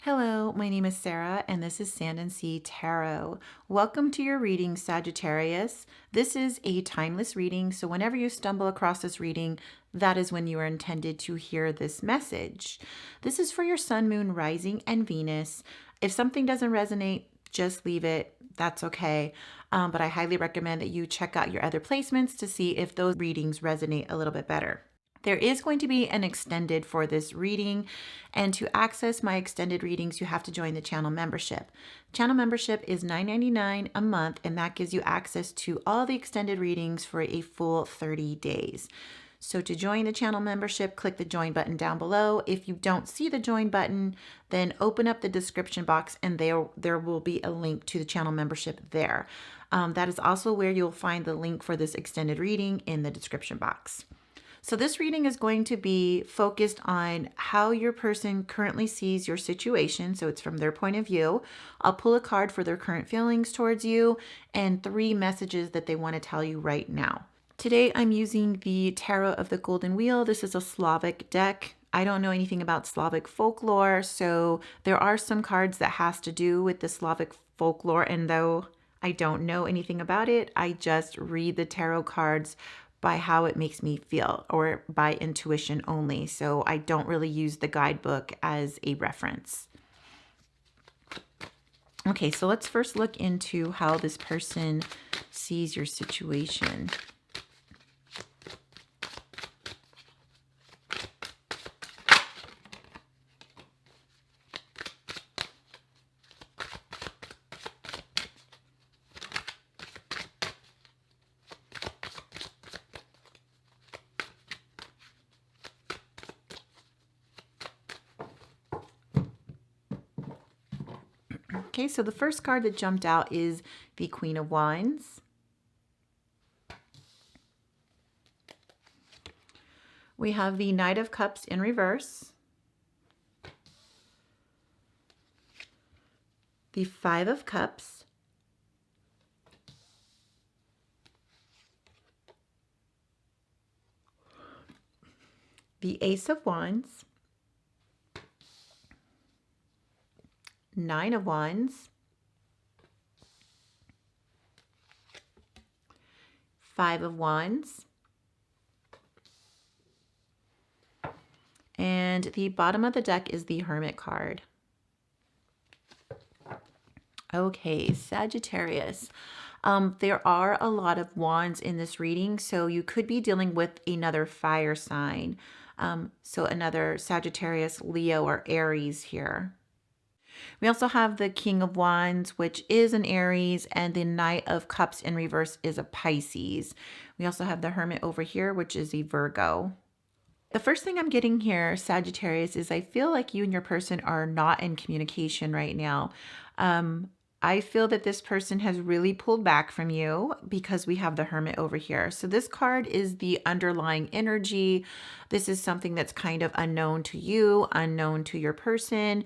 Hello, my name is Sarah, and this is Sand and Sea Tarot. Welcome to your reading, Sagittarius. This is a timeless reading, so whenever you stumble across this reading, that is when you are intended to hear this message. This is for your sun, moon, rising, and Venus. If something doesn't resonate, just leave it. That's okay. But I highly recommend that you check out your other placements to see if those readings resonate a little bit better. There is going to be an extended for this reading, and to access my extended readings, you have to join the channel membership. Channel membership is $9.99 a month, and that gives you access to all the extended readings for a full 30 days. So to join the channel membership, click the join button down below. If you don't see the join button, then open up the description box and there will be a link to the channel membership there. That is also where you'll find the link for this extended reading in the description box. So this reading is going to be focused on how your person currently sees your situation. So it's from their point of view. I'll pull a card for their current feelings towards you and 3 messages that they want to tell you right now. Today I'm using the Tarot of the Golden Wheel. This is a Slavic deck. I don't know anything about Slavic folklore, so there are some cards that has to do with the Slavic folklore, and though I don't know anything about it, I just read the tarot cards by how it makes me feel or by intuition only. So I don't really use the guidebook as a reference. Okay, so let's first look into how this person sees your situation. Okay, so the first card that jumped out is the Queen of Wands. We have the Knight of Cups in reverse. The Five of Cups. The Ace of Wands. 9 of Wands, 5 of Wands, and the bottom of the deck is the Hermit card. Okay, Sagittarius. There are a lot of wands in this reading, so you could be dealing with another fire sign. So another Sagittarius, Leo, or Aries here. We also have the King of Wands, which is an Aries, and the Knight of Cups in reverse is a Pisces. We also have the Hermit over here, which is a Virgo. The first thing I'm getting here, Sagittarius, is I feel like you and your person are not in communication right now. I feel that this person has really pulled back from you because we have the Hermit over here. So this card is the underlying energy. This is something that's kind of unknown to you, unknown to your person.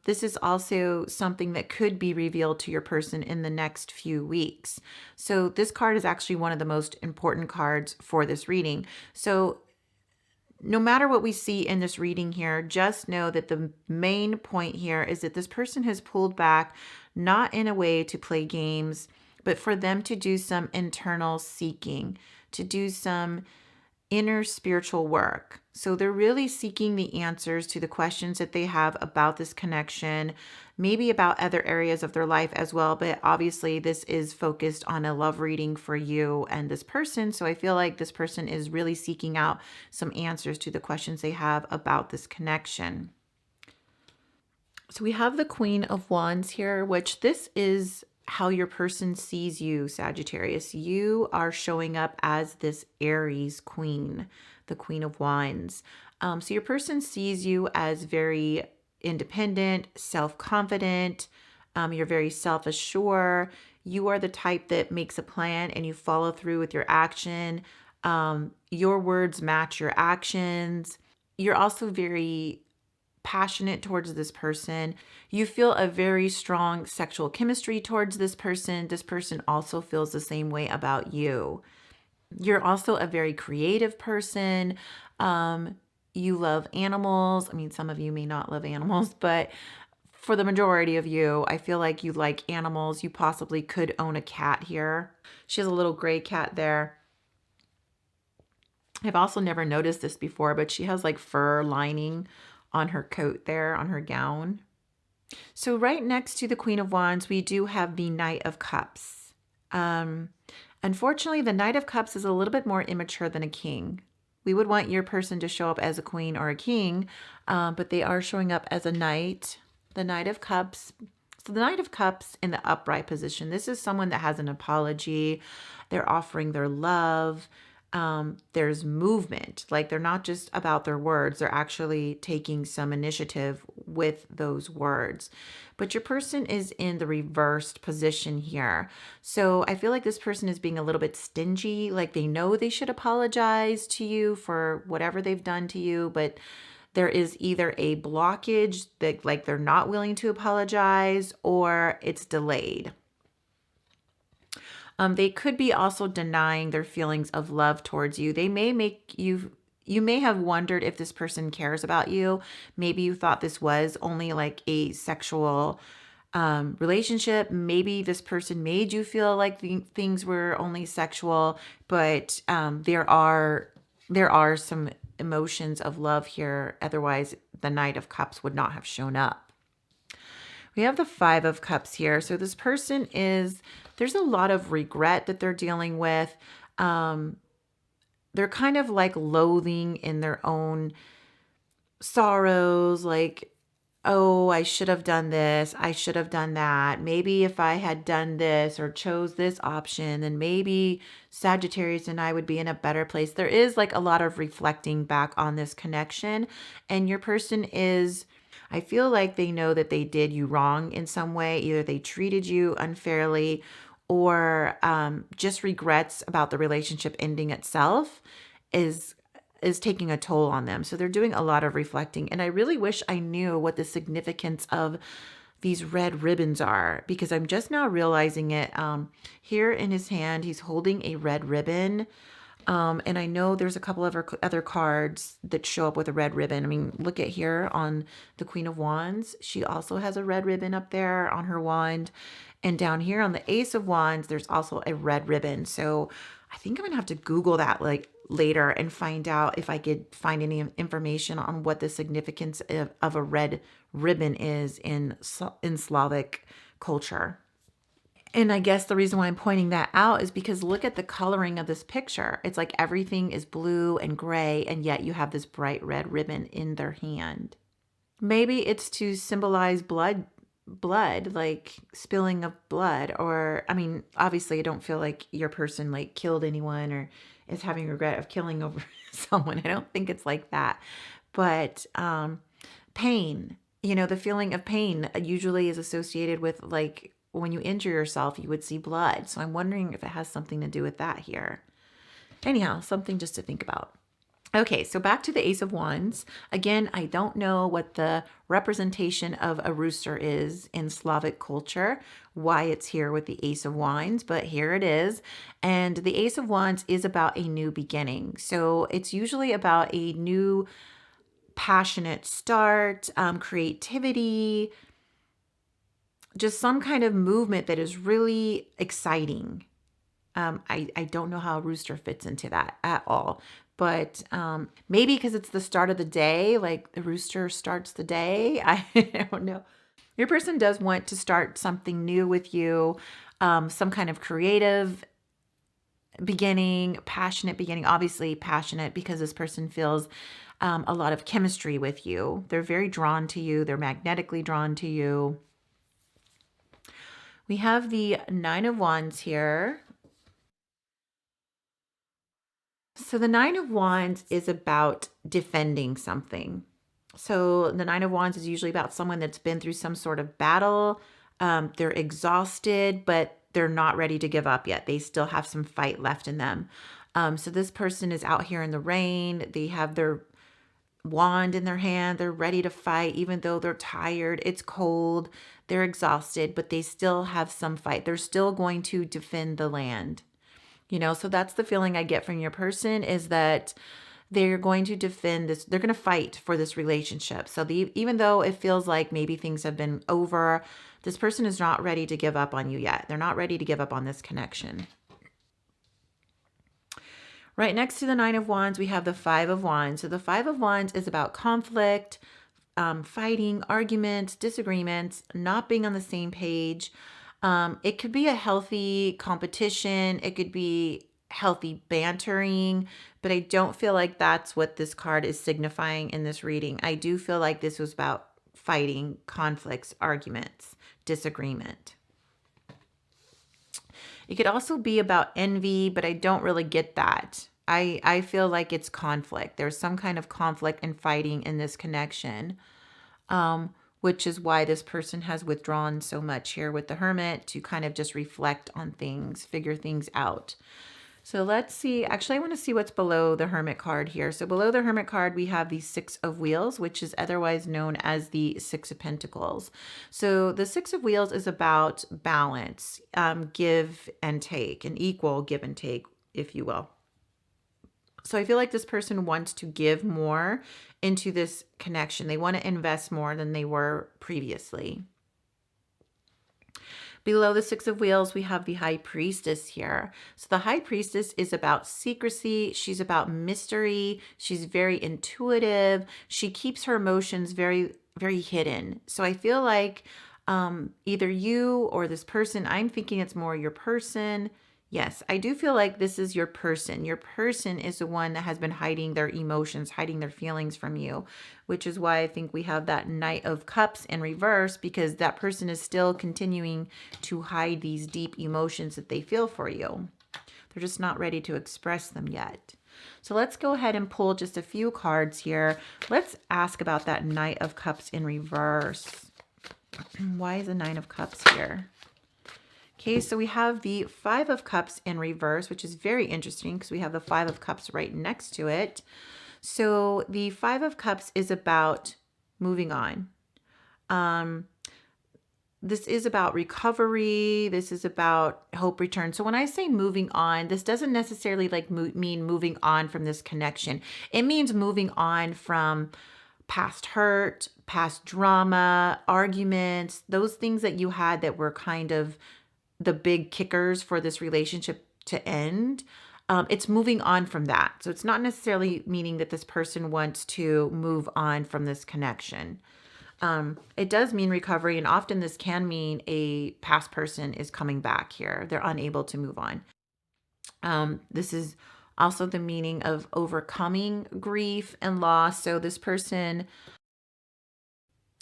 This is also something that could be revealed to your person in the next few weeks. So this card is actually one of the most important cards for this reading. So no matter what we see in this reading here, just know that the main point here is that this person has pulled back, not in a way to play games, but for them to do some internal seeking, to do some inner spiritual work. So they're really seeking the answers to the questions that they have about this connection, maybe about other areas of their life as well. But obviously this is focused on a love reading for you and this person. So I feel like this person is really seeking out some answers to the questions they have about this connection. So we have the Queen of Wands here, which this is how your person sees you, Sagittarius. You are showing up as this Aries queen, the Queen of Wands. So your person sees you as very independent, self-confident. You're very self-assured. You are the type that makes a plan and you follow through with your action. Your words match your actions. You're also very passionate towards this person. You feel a very strong sexual chemistry towards this person. This person also feels the same way about you. You're also a very creative person. you love animals. I mean, some of you may not love animals, but for the majority of you, I feel like you like animals. You possibly could own a cat here. She has a little gray cat there. I've also never noticed this before, but she has like fur lining on her coat there, on her gown. So right next to the Queen of Wands, we do have the Knight of Cups. Um, Unfortunately, the Knight of Cups is a little bit more immature than a king. We would want your person to show up as a queen or a king, but they are showing up as a knight. The Knight of Cups. So the Knight of Cups in the upright position. This is someone that has an apology. They're offering their love. There's movement. Like they're not just about their words, they're actually taking some initiative with those words. But your person is in the reversed position here. So I feel like this person is being a little bit stingy. Like they know they should apologize to you for whatever they've done to you, but there is either a blockage that like they're not willing to apologize or it's delayed. They could be also denying their feelings of love towards you. They may make you may have wondered if this person cares about you. Maybe you thought this was only like a sexual relationship. Maybe this person made you feel like things were only sexual, but there are some emotions of love here. Otherwise, the Knight of Cups would not have shown up. We have the Five of Cups here. So this person there's a lot of regret that they're dealing with. They're kind of like loathing in their own sorrows, like, oh, I should have done this. I should have done that. Maybe if I had done this or chose this option, then maybe Sagittarius and I would be in a better place. There is like a lot of reflecting back on this connection. And your person I feel like they know that they did you wrong in some way. Either they treated you unfairly or just regrets about the relationship ending itself is taking a toll on them. So they're doing a lot of reflecting. And I really wish I knew what the significance of these red ribbons are, because I'm just now realizing it. Here in his hand, he's holding a red ribbon. And I know there's a couple of other cards that show up with a red ribbon. I mean, look at here on the Queen of Wands. She also has a red ribbon up there on her wand. And down here on the Ace of Wands, there's also a red ribbon. So I think I'm going to have to Google that like later and find out if I could find any information on what the significance of a red ribbon is in Slavic culture. And I guess the reason why I'm pointing that out is because look at the coloring of this picture. It's like everything is blue and gray, and yet you have this bright red ribbon in their hand. Maybe it's to symbolize blood, like spilling of blood. Or, I mean, obviously I don't feel like your person like killed anyone or is having regret of killing over someone. I don't think it's like that. But pain, the feeling of pain usually is associated with like when you injure yourself, you would see blood. So I'm wondering if it has something to do with that here. Anyhow, something just to think about. Okay, so back to the Ace of Wands. Again, I don't know what the representation of a rooster is in Slavic culture, why it's here with the Ace of Wands, but here it is. And the Ace of Wands is about a new beginning. So it's usually about a new passionate start, creativity, just some kind of movement that is really exciting. I don't know how a rooster fits into that at all. But maybe because it's the start of the day, like the rooster starts the day. I don't know. Your person does want to start something new with you, some kind of creative beginning, passionate beginning. Obviously passionate because this person feels a lot of chemistry with you. They're very drawn to you. They're magnetically drawn to you. We have the Nine of Wands here. So the Nine of Wands is about defending something. So the Nine of Wands is usually about someone that's been through some sort of battle. They're exhausted, but they're not ready to give up yet. They still have some fight left in them. So this person is out here in the rain. They have their wand in their hand. They're ready to fight, even though they're tired. It's cold. They're exhausted, but they still have some fight. They're still going to defend the land. So that's the feeling I get from your person, is that they're going to defend this. They're going to fight for this relationship. So even though it feels like maybe things have been over, this person is not ready to give up on you yet. They're not ready to give up on this connection. Right next to the Nine of Wands, we have the Five of Wands. So the Five of Wands is about conflict, fighting, arguments, disagreements, not being on the same page. It could be a healthy competition. It could be healthy bantering, but I don't feel like that's what this card is signifying in this reading. I do feel like this was about fighting, conflicts, arguments, disagreement. It could also be about envy, but I don't really get that. I feel like it's conflict. There's some kind of conflict and fighting in this connection, which is why this person has withdrawn so much here with the Hermit, to kind of just reflect on things, figure things out. So let's see. Actually, I want to see what's below the Hermit card here. So below the Hermit card, we have the Six of Wheels, which is otherwise known as the Six of Pentacles. So the Six of Wheels is about balance, give and take, an equal give and take, if you will. So I feel like this person wants to give more into this connection. They want to invest more than they were previously. Below the Six of Wheels, we have the High Priestess here. So the High Priestess is about secrecy. She's about mystery. She's very intuitive. She keeps her emotions very, very hidden. So I feel like either you or this person, I'm thinking it's more your person. Yes, I do feel like this is your person. Your person is the one that has been hiding their emotions, hiding their feelings from you, which is why I think we have that Knight of Cups in reverse, because that person is still continuing to hide these deep emotions that they feel for you. They're just not ready to express them yet. So let's go ahead and pull just a few cards here. Let's ask about that Knight of Cups in reverse. Why is the Nine of Cups here? Okay, so we have the Five of Cups in reverse, which is very interesting because we have the Five of Cups right next to it. So the Five of Cups is about moving on. This is about recovery. This is about hope return. So when I say moving on, this doesn't necessarily like mean moving on from this connection. It means moving on from past hurt, past drama, arguments, those things that you had that were kind of the big kickers for this relationship to end. It's moving on from that. So it's not necessarily meaning that this person wants to move on from this connection. It does mean recovery, and often this can mean a past person is coming back here. They're unable to move on. This is also the meaning of overcoming grief and loss. So this person,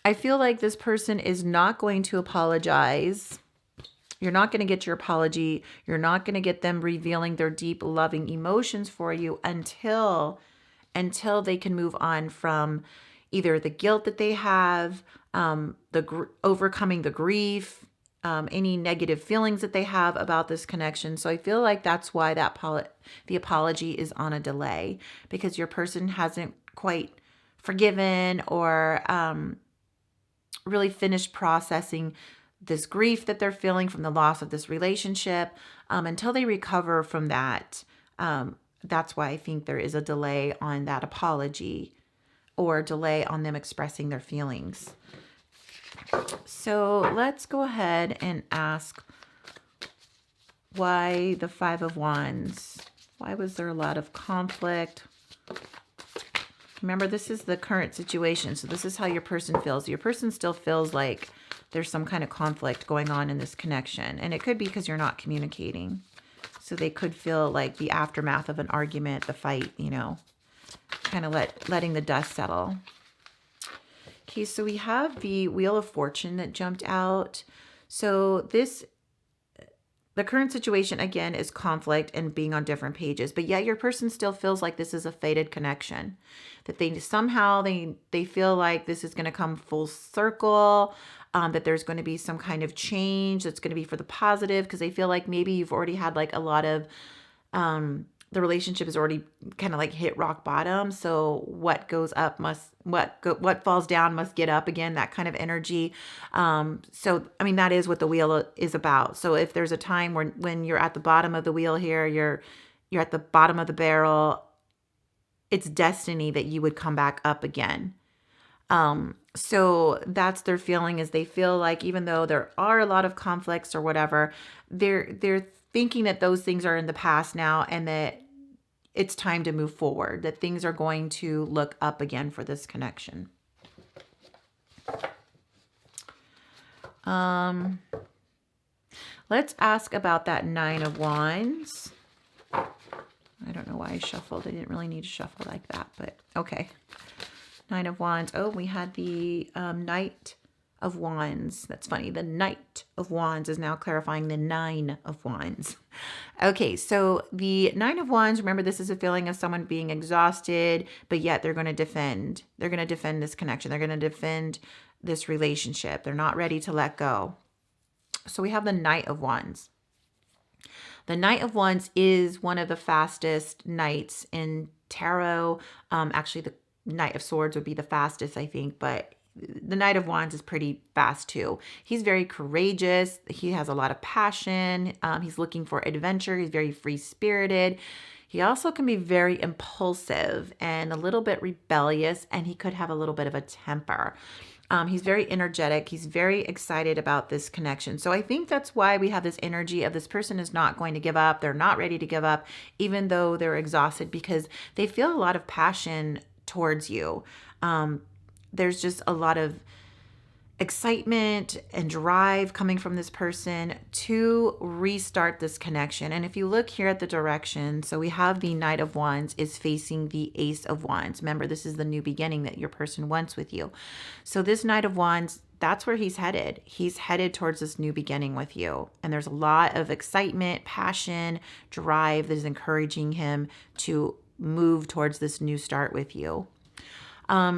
I feel like this person is not going to apologize. You're not going to get your apology. You're not going to get them revealing their deep, loving emotions for you until they can move on from either the guilt that they have, overcoming the grief, any negative feelings that they have about this connection. So I feel like that's why the apology is on a delay, because your person hasn't quite forgiven or really finished processing this grief that they're feeling from the loss of this relationship. Until they recover from that, that's why I think there is a delay on that apology, or delay on them expressing their feelings. So let's go ahead and ask why the Five of Wands. Why was there a lot of conflict? Remember, this is the current situation. So this is how your person feels. Your person still feels like there's some kind of conflict going on in this connection. And it could be because you're not communicating. So they could feel like the aftermath of an argument, the fight, kind of letting the dust settle. Okay, so we have the Wheel of Fortune that jumped out. So the current situation, again, is conflict and being on different pages. But yet your person still feels like this is a fated connection. That they feel like this is going to come full circle. That there's going to be some kind of change that's going to be for the positive, because they feel like maybe you've already had like a lot of, the relationship is already kind of like hit rock bottom. So what goes up what falls down must get up again, that kind of energy. So, I mean, that is what the wheel is about. So if there's a time when you're at the bottom of the wheel here, you're at the bottom of the barrel, it's destiny that you would come back up again. So that's their feeling, is they feel like even though there are a lot of conflicts or whatever, they're thinking that those things are in the past now and that it's time to move forward, that things are going to look up again for this connection. Let's ask about that Nine of Wands. I don't know why I shuffled. I didn't really need to shuffle like that, but okay. Nine of Wands. Oh, we had the Knight of Wands. That's funny. The Knight of Wands is now clarifying the Nine of Wands. Okay, so the Nine of Wands, remember, this is a feeling of someone being exhausted, but yet they're going to defend. They're going to defend this connection. They're going to defend this relationship. They're not ready to let go. So we have the Knight of Wands. The Knight of Wands is one of the fastest knights in tarot. Actually, the Knight of Swords would be the fastest, I think, but the Knight of Wands is pretty fast too. He's very courageous. He has a lot of passion. He's looking for adventure. He's very free-spirited. He also can be very impulsive and a little bit rebellious, and he could have a little bit of a temper. He's very energetic. He's very excited about this connection. So I think that's why we have this energy of this person is not going to give up. They're not ready to give up, even though they're exhausted, because they feel a lot of passion towards you. There's just a lot of excitement and drive coming from this person to restart this connection. And if you look here at the direction, so we have the Knight of Wands is facing the Ace of Wands. Remember, this is the new beginning that your person wants with you. So this Knight of Wands, that's where he's headed. He's headed towards this new beginning with you. And there's a lot of excitement, passion, drive that is encouraging him to move towards this new start with you.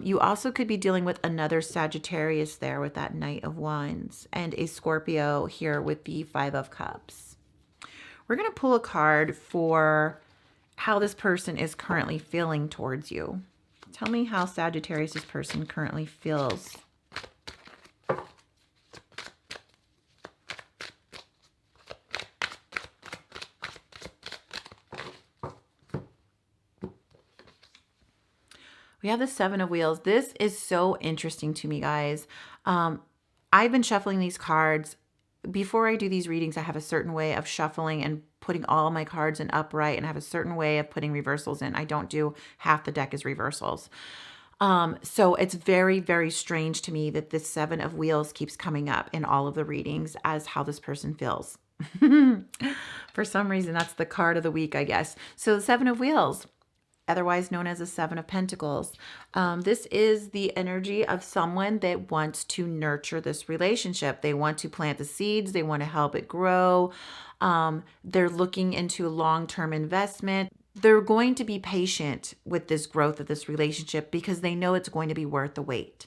You also could be dealing with another Sagittarius there with that Knight of Wands, and a Scorpio here with the Five of Cups. We're going to pull a card for how this person is currently feeling towards you. Tell me how Sagittarius' person currently feels. We have the Seven of Wheels. This is so interesting to me, guys. I've been shuffling these cards. Before I do these readings, I have a certain way of shuffling and putting all my cards in upright, and I have a certain way of putting reversals in. I don't do half the deck as reversals. So it's very, very strange to me that this Seven of Wheels keeps coming up in all of the readings as how this person feels. For some reason, that's the card of the week, I guess. So the Seven of Wheels, otherwise known as the Seven of Pentacles. This is the energy of someone that wants to nurture this relationship. They want to plant the seeds. They want to help it grow. They're looking into long-term investment. They're going to be patient with this growth of this relationship because they know it's going to be worth the wait.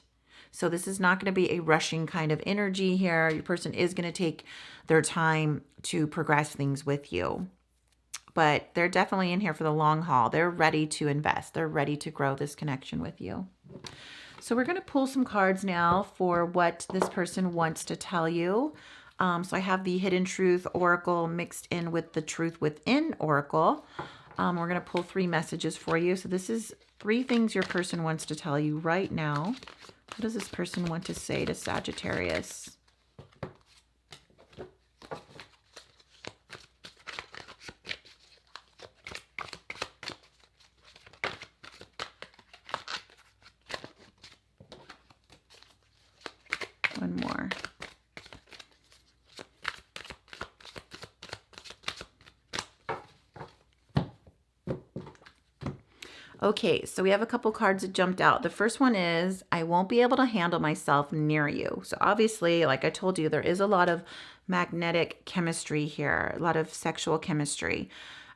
So this is not going to be a rushing kind of energy here. Your person is going to take their time to progress things with you. But they're definitely in here for the long haul. They're ready to invest. They're ready to grow this connection with you. So we're going to pull some cards now for what this person wants to tell you. So I have the Hidden Truth Oracle mixed in with the Truth Within Oracle. We're going to pull 3 messages for you. So this is 3 things your person wants to tell you right now. What does this person want to say to Sagittarius? One more. Okay, so we have a couple cards that jumped out. The first one is, I won't be able to handle myself near you. So obviously, like I told you, there is a lot of magnetic chemistry here, a lot of sexual chemistry.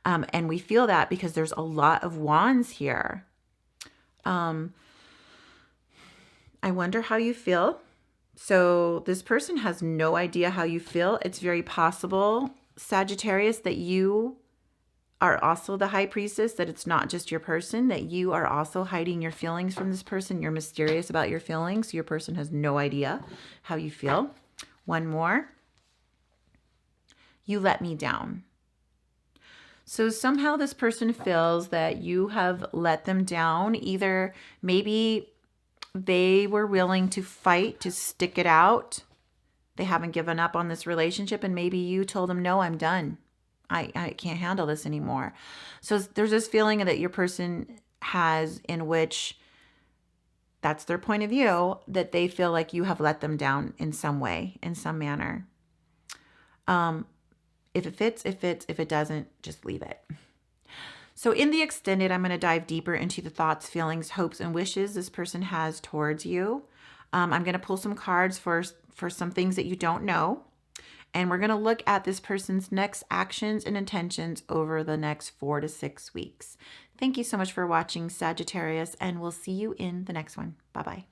And we feel that because there's a lot of wands here. I wonder how you feel. So this person has no idea how you feel. It's very possible, Sagittarius, that you are also the High Priestess, that it's not just your person, that you are also hiding your feelings from this person. You're mysterious about your feelings. Your person has no idea how you feel. One more. You let me down. So somehow this person feels that you have let them down. Either maybe they were willing to fight, to stick it out. They haven't given up on this relationship, and maybe you told them, no, I'm done. I can't handle this anymore. So there's this feeling that your person has in which that's their point of view, that they feel like you have let them down in some way, in some manner. If it fits, it fits. If it doesn't, just leave it. So in the extended, I'm going to dive deeper into the thoughts, feelings, hopes, and wishes this person has towards you. I'm going to pull some cards for some things that you don't know. And we're going to look at this person's next actions and intentions over the next 4 to 6 weeks. Thank you so much for watching, Sagittarius, and we'll see you in the next one. Bye-bye.